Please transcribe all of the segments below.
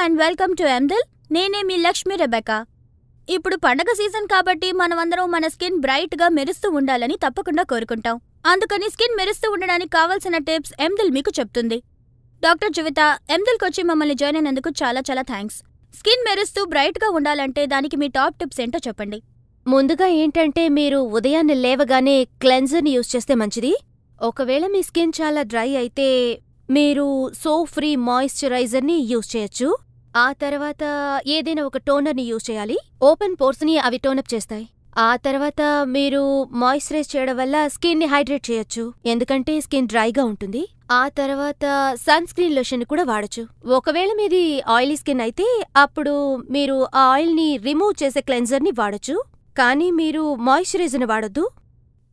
And welcome to ఎందిల్. నేనే మీ Lakshmi Rebecca. ఇప్పుడు పండగ సీజన్ కాబట్టి మనమందరం మన స్కిన్ బ్రైట్గా మెరుస్తూ ఉండాలని తప్పకుండా కోరుకుంటాం. అందుకని స్కిన్ మెరుస్తూ ఉండడానికి కావాల్సిన టిప్స్ ఎందిల్ మీకు చెప్తుంది. డాక్టర్ జువిత, ఎందిల్కొచ్చి మమ్మల్ని జాయిన్ అయినందుకు చాలా చాలా థ్యాంక్స్. స్కిన్ మెరుస్తూ బ్రైట్గా ఉండాలంటే దానికి మీ టాప్ టిప్స్ ఏంటో చెప్పండి. ముందుగా ఏంటంటే మీరు ఉదయాన్నే లేవగానే క్లెన్జర్ని యూజ్ చేస్తే మంచిది. ఒకవేళ మీ స్కిన్ చాలా డ్రై అయితే మీరు సోప్ ఫ్రీ మాయిశ్చరైజర్ని యూజ్ చేయొచ్చు. ఆ తర్వాత ఏదైనా ఒక టోనర్ని యూజ్ చేయాలి. ఓపెన్ పోర్స్ని అవి టోనప్ చేస్తాయి. ఆ తర్వాత మీరు మాయిశ్చరైజ్ చేయడం వల్ల స్కిన్ని హైడ్రేట్ చేయొచ్చు, ఎందుకంటే స్కిన్ డ్రైగా ఉంటుంది. ఆ తర్వాత సన్ స్క్రీన్ లోషన్ కూడా వాడచ్చు. ఒకవేళ మీది ఆయిలీ స్కిన్ అయితే అప్పుడు మీరు ఆ ఆయిల్ని రిమూవ్ చేసే క్లెన్జర్ని వాడచ్చు, కానీ మీరు మాయిశ్చరైజర్ని వాడొద్దు.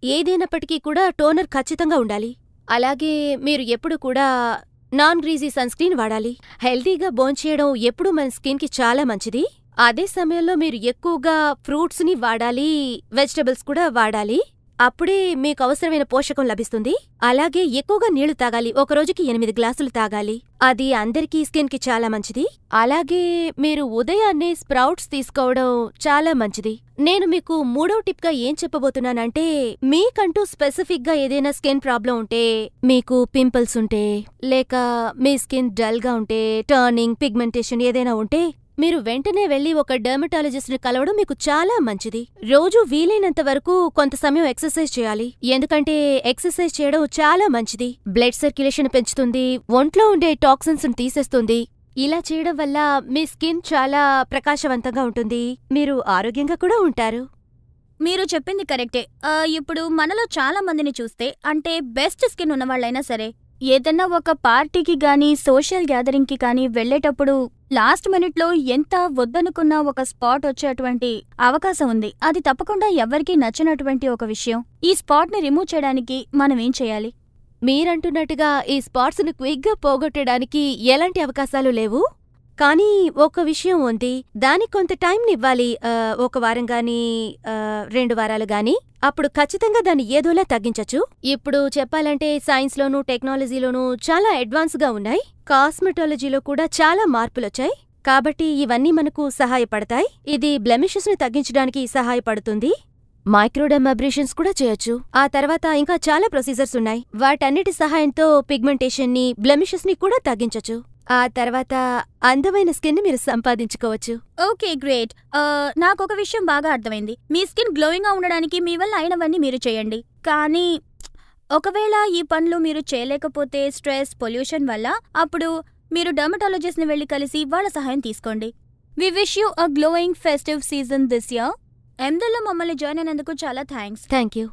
ఏదైనప్పటికీ కూడా టోనర్ ఖచ్చితంగా ఉండాలి. అలాగే మీరు ఎప్పుడు కూడా నాన్ గ్రీజీ సన్ స్క్రీన్ వాడాలి. హెల్తీగా భోంచేయడం ఎప్పుడూ మన స్కిన్కి చాలా మంచిది. అదే సమయంలో మీరు ఎక్కువగా ఫ్రూట్స్ని వాడాలి, వెజిటబుల్స్ కూడా వాడాలి. అప్పుడే మీకు అవసరమైన పోషకం లభిస్తుంది. అలాగే ఎక్కువగా నీళ్లు తాగాలి. ఒక రోజుకి 8 గ్లాసులు తాగాలి. అది అందరికీ స్కిన్కి చాలా మంచిది. అలాగే మీరు ఉదయాన్నే స్ప్రౌట్స్ తీసుకోవడం చాలా మంచిది. నేను మీకు మూడో టిప్గా ఏం చెప్పబోతున్నానంటే, మీకంటూ స్పెసిఫిక్గా ఏదైనా స్కిన్ ప్రాబ్లం ఉంటే, మీకు పింపుల్స్ ఉంటే, లేక మీ స్కిన్ డల్గా ఉంటే, టర్నింగ్, పిగ్మెంటేషన్ ఏదైనా ఉంటే మీరు వెంటనే వెళ్లి ఒక డెర్మటాలజిస్ట్ని కలవడం మీకు చాలా మంచిది. రోజూ వీలైనంత వరకు కొంత సమయం ఎక్సర్సైజ్ చేయాలి, ఎందుకంటే ఎక్సర్సైజ్ చేయడం చాలా మంచిది. బ్లడ్ సర్క్యులేషన్ పెంచుతుంది, ఒంట్లో ఉండే టాక్సిన్స్ తీసేస్తుంది. ఇలా చేయడం వల్ల మీ స్కిన్ చాలా ప్రకాశవంతంగా ఉంటుంది, మీరు ఆరోగ్యంగా కూడా ఉంటారు. మీరు చెప్పింది కరెక్టే. ఇప్పుడు మనలో చాలా మందిని చూస్తే, అంటే బెస్ట్ స్కిన్ ఉన్నవాళ్ళైనా సరే, ఏదన్నా ఒక పార్టీకి గానీ సోషల్ గ్యాదరింగ్కి కానీ వెళ్లేటప్పుడు లాస్ట్ మినిట్లో ఎంత వద్దనుకున్న ఒక స్పాట్ వచ్చేటువంటి అవకాశం ఉంది. అది తప్పకుండా ఎవరికీ నచ్చినటువంటి ఒక విషయం. ఈ స్పాట్ని రిమూవ్ చేయడానికి మనం ఏం చేయాలి? మీరంటున్నట్టుగా ఈ స్పాట్స్ని క్విక్గా పోగొట్టడానికి ఎలాంటి అవకాశాలు లేవు, కానీ ఒక విషయం ఉంది. దానికి కొంత టైంనివ్వాలి. 1 వారం గానీ 2 వారాలు గానీ. అప్పుడు ఖచ్చితంగా దాన్ని ఏదోలా తగ్గించచ్చు. ఇప్పుడు చెప్పాలంటే సైన్స్లోనూ టెక్నాలజీలోనూ చాలా అడ్వాన్స్గా ఉన్నాయి. కాస్మెటాలజీలో కూడా చాలా మార్పులొచ్చాయి. కాబట్టి ఇవన్నీ మనకు సహాయపడతాయి. ఇది బ్లెమిషెస్ని తగ్గించడానికి సహాయపడుతుంది. మైక్రోడర్మాబ్రేషన్స్ కూడా చేయొచ్చు. ఆ తర్వాత ఇంకా చాలా ప్రొసీజర్స్ ఉన్నాయి. వాటన్నిటి సహాయంతో పిగ్మెంటేషన్ని, బ్లెమిషెస్ని కూడా తగ్గించచ్చు. ఆ తర్వాత అందమైన స్కిన్ మీరు సంపాదించుకోవచ్చు. Okay, great. నాకొక విషయం బాగా అర్థమైంది. మీ స్కిన్ గ్లోయింగ్గా ఉండడానికి మీ వల్ల అయినవన్నీ మీరు చేయండి. కానీ ఒకవేళ ఈ పనులు మీరు చేయలేకపోతే స్ట్రెస్, పొల్యూషన్ వల్ల, అప్పుడు మీరు డర్మటాలజిస్ట్ని వెళ్ళి కలిసి వాళ్ళ సహాయం తీసుకోండి. We wish you a glowing festive season this year. ఎందిల్లో మమ్మల్ని జాయిన్ అయినందుకు చాలా థ్యాంక్స్. Thank you.